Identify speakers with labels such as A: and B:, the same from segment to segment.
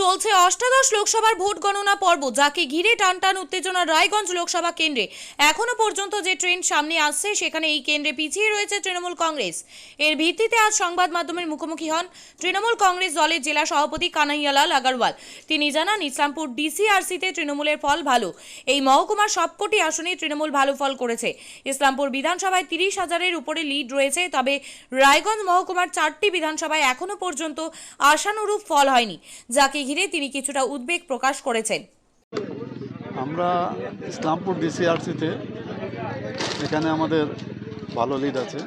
A: চলছে অষ্টাদশ লোকসভার ভোট গণনা পর্ব, যাকে ঘিরে টানটান উত্তেজনা রায়গঞ্জ লোকসভা কেন্দ্রে। এখনো পর্যন্ত যে ট্রেন্ড সামনে আসছে, সেখানে এই কেন্দ্রে পিছিয়ে রয়েছে তৃণমূল কংগ্রেস। এর ভিত্তিতে আজ সংবাদ মাধ্যমের মুখোমুখি হন তৃণমূল কংগ্রেস দলের জেলা সভাপতি কানাইয়ালাল আগরওয়াল। তিনি জানান, ইসলামপুর ডিসিআরসিতে তৃণমূলের ফল ভালো। এই মহকুমার সবকটি আসনে তৃণমূল ভালো ফল করেছে। ইসলামপুর বিধানসভায় 30,000-এর উপরে লিড রয়েছে, তবে রায়গঞ্জ মহকুমার 4টি বিধানসভায় এখনো পর্যন্ত আশানুরূপ ফল হয়নি, যাকে ঘিরে তিনি কিছুটা উদ্বেগ প্রকাশ করেছেন।
B: আমরা ইসলামপুর ডিসিআরসিতে এখানে আমাদের ভালো লিড আছে।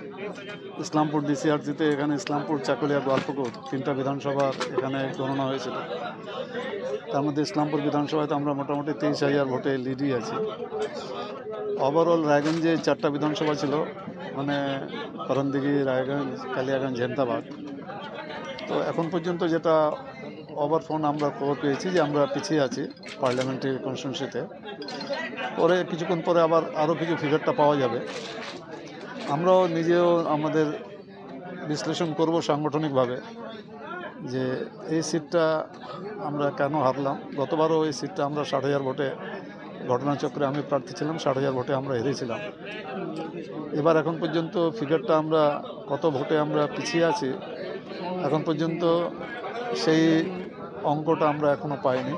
B: ইসলামপুর ডিসিআরসিতে এখানে ইসলামপুর, চাকুলিয়া, গোয়ালপুকুর 3টা বিধানসভার এখানে গণনা হয়েছিল। তার মধ্যে ইসলামপুর বিধানসভাতে আমরা মোটামুটি 23,000 ভোটে লিডই আছি। ওভারঅল রায়গঞ্জে 4টা বিধানসভা ছিল, মানে করণদিঘি, রায়গঞ্জ, কালিয়াগঞ্জ, জেন্তাবাদ। তো এখন পর্যন্ত যেটা ওভারফোন আমরা খবর পেয়েছি যে আমরা পিছিয়ে আছি পার্লামেন্টারি কনস্টিটিউয়েন্সিতে। পরে কিছুক্ষণ পরে আবার আরও কিছু ফিগারটা পাওয়া যাবে। আমরাও নিজেও আমাদের বিশ্লেষণ করব সাংগঠনিকভাবে যে এই সিটটা আমরা কেন হারলাম। গতবারও এই সিটটা আমরা 60,000 ভোটে, ঘটনাচক্রে আমি প্রার্থী ছিলাম, 60,000 ভোটে আমরা হেরেছিলাম। এবার এখন পর্যন্ত ফিগারটা আমরা কত ভোটে আমরা পিছিয়ে আছি, এখন পর্যন্ত সেই অঙ্কটা আমরা এখনও পাইনি।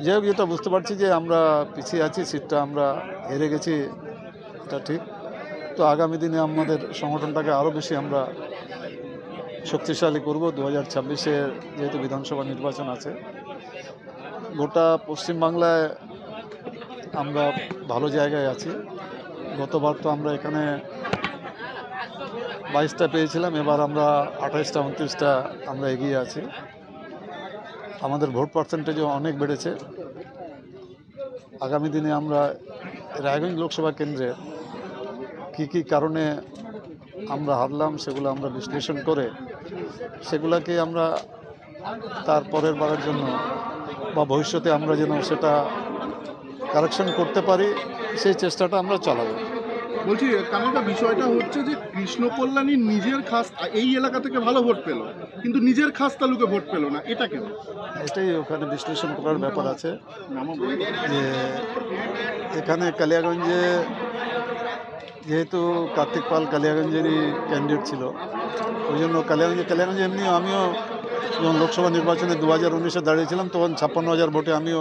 B: যাই হোক, যেটা বুঝতে পারছি যে আমরা পিছিয়ে আছি, সিটটা আমরা হেরে গেছি, এটা ঠিক। তো আগামী দিনে আমাদের সংগঠনটাকে আরও বেশি আমরা শক্তিশালী করব। 2026-এর যেহেতু বিধানসভা নির্বাচন আছে, গোটা পশ্চিমবাংলায় আমরা ভালো জায়গায় আছি। গতবার তো আমরা এখানে 22টা পেয়েছিলাম, এবার আমরা 28টা 29টা আমরা এগিয়ে আছি। আমাদের ভোট পার্সেন্টেজও অনেক বেড়েছে। আগামী দিনে আমরা রায়গঞ্জ লোকসভা কেন্দ্রে কী কারণে আমরা হারলাম সেগুলো আমরা বিশ্লেষণ করে সেগুলোকে আমরা তার পরের বারের জন্য বা ভবিষ্যতে আমরা যেন সেটা কারেকশন করতে পারি, সেই চেষ্টাটা আমরা চালাবো।
C: বলছি, কারণটা বিষয়টা হচ্ছে যে কৃষ্ণ কল্যাণী নিজের খাস এই এলাকা থেকে ভালো ভোট পেল, কিন্তু নিজের খাস তালুকে ভোট পেল না, এটা কেন?
B: এটাই ওখানে বিশ্লেষণ করার ব্যাপার আছে যে এখানে কালিয়াগঞ্জে যেহেতু কার্তিক পাল কালিয়াগঞ্জেরই ক্যান্ডিডেট ছিল, ওই জন্য কালিয়াগঞ্জে এমনিও আমিও যখন লোকসভা নির্বাচনে 2019-এ দাঁড়িয়েছিলাম, তখন 56,000 ভোটে আমিও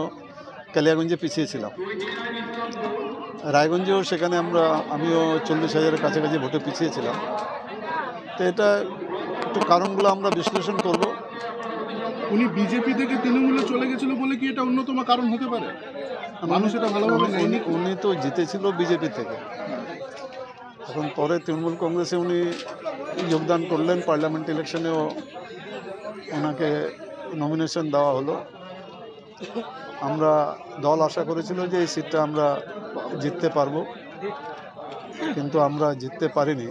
B: কালিয়াগঞ্জে পিছিয়েছিলাম। রায়গঞ্জেও সেখানে আমিও 40,000-এর কাছাকাছি ভোটে পিছিয়েছিলাম। তো এটা একটু কারণগুলো আমরা বিশ্লেষণ করব।
C: উনি বিজেপি থেকে তৃণমূলে চলে গেছিল বলে কি এটা অন্যতম কারণ হতে পারে? মানুষ এটা ভালোভাবে নেয়নি।
B: উনি তো জিতেছিল বিজেপি থেকে, এখন পরে তৃণমূল কংগ্রেসে উনি যোগদান করলেন। পার্লামেন্ট ইলেকশনেও ওনাকে নমিনেশন দেওয়া হলো। আমরা দল আশা করেছিল যে এই সিটটা আমরা জিততে পারবো, কিন্তু আমরা জিততে পারিনি।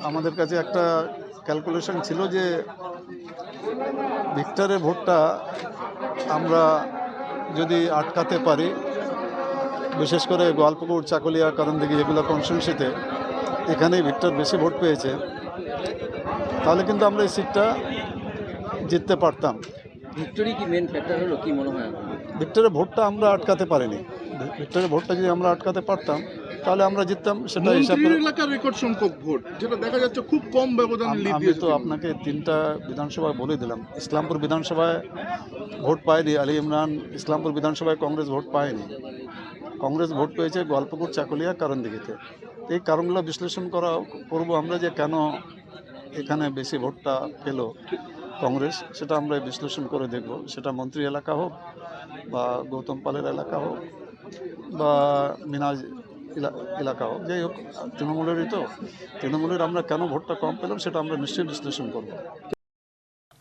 B: আমাদের কাছে একটা ক্যালকুলেশন ছিল যে ভিক্টরের ভোটটা আমরা যদি আটকাতে পারি, বিশেষ করে গোয়ালপুকুর, চাকুলিয়া, করণদিঘি এগুলো কনস্টিটিউয়েন্সিতে এখানেই ভিক্টর বেশি ভোট পেয়েছে, তাহলে কিন্তু আমরা এই সিটটা জিততে পারতাম।
D: ভিক্টোরি কি মেন ফ্যাক্টর হলো, কি মনে হয়?
B: ভিক্টরের ভোটটা আমরা আটকাতে পারিনি। ভিক্টরের ভোটটা যদি আমরা আটকাতে পারতাম তাহলে আমরা জিততাম। সেটা হিসাব করে
C: এলাকার রেকর্ড সংখ্যক ভোট, যেটা দেখা যাচ্ছে খুব কম ব্যবধানে লিড
B: আমি তো আপনাকে 3টা বিধানসভায় বলে দিলাম। ইসলামপুর বিধানসভায় ভোট পায়নি আলী ইমরান, ইসলামপুর বিধানসভায় কংগ্রেস ভোট পায়নি। কংগ্রেস ভোট পেয়েছে গোয়ালপুকুর, চাকুলিয়া, করণদিঘিতে। এই কারণগুলো বিশ্লেষণ করব আমরা যে কেন এখানে বেশি ভোটটা পেল কংগ্রেস, সেটা আমরা বিশ্লেষণ করে দেখব। সেটা মন্ত্রী এলাকা হোক বা গৌতম পালের এলাকা হোক বা মিনাজ এলাকা হোক, যাই হোক তৃণমূলেরই তো। তৃণমূলের আমরা কেন ভোটটা কম পেলাম সেটা আমরা নিশ্চয়ই বিশ্লেষণ করব।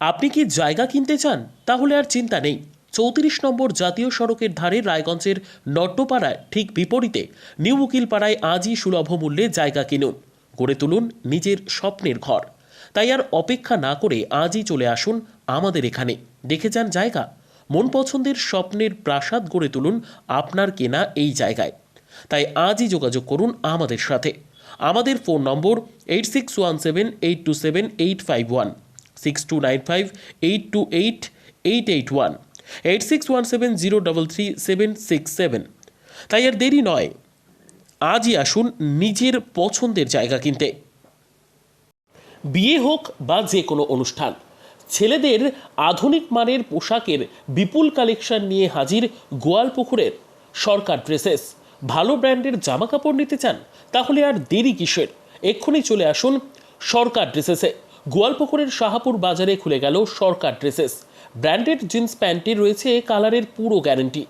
E: আপনি কি জায়গা কিনতে চান? তাহলে আর চিন্তা নেই। 34 নম্বর জাতীয় সড়কের ধারে রায়গঞ্জের নট্টপাড়ায় ঠিক বিপরীতে নিউ উকিলপাড়ায় আজই সুলভ মূল্যে জায়গা কিনুন, গড়ে তুলুন নিজের স্বপ্নের ঘর। তাই আর অপেক্ষা না করে আজই চলে আসুন আমাদের এখানে, দেখে যান জায়গা। মন পছন্দের স্বপ্নের প্রাসাদ গড়ে তুলুন আপনার কেনা এই জায়গায়। তাই আজই যোগাযোগ করুন আমাদের সাথে। আমাদের ফোন নম্বর 8617827851। 6295828881 8617033767। তাই আর দেরি নয়, আজই আসুন নিজের পছন্দের জায়গা কিনতে। বিয়ে হোক বা যে কোনো অনুষ্ঠান, ছেলেদের আধুনিক মানের পোশাকের বিপুল কালেকশন নিয়ে হাজির গোয়ালপুকুরের সরকার ড্রেসেস। ভালো ব্র্যান্ডের জামা কাপড় নিতে চান? তাহলে আর দেরি কিসের? এক্ষুনি চলে আসুন সরকার ড্রেসেসে। গোয়ালপুকুরের শাহাপুর বাজারে খুলে গেল সরকার ড্রেসেস। ব্র্যান্ডেড জিন্স প্যান্টে রয়েছে কালারের পুরো গ্যারেন্টি।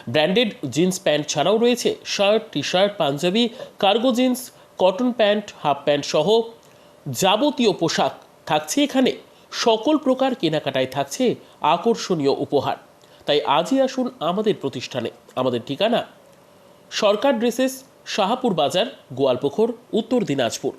E: ব্র্যান্ডেড জিন্স প্যান্ট ছাড়াও রয়েছে shirt, T shirt, Panjabi, cargo jeans, cotton pant, half pant সহ যাবতীয় পোশাক থাকছে এখানে। সকল প্রকার কেনাকাটায় থাকছে আকর্ষণীয় উপহার। তাই আজই আসুন আমাদের প্রতিষ্ঠানে। আমাদের ঠিকানা সরকার ড্রেসেস, শাহাপুর বাজার, গোয়ালপুকুর, উত্তর দিনাজপুর।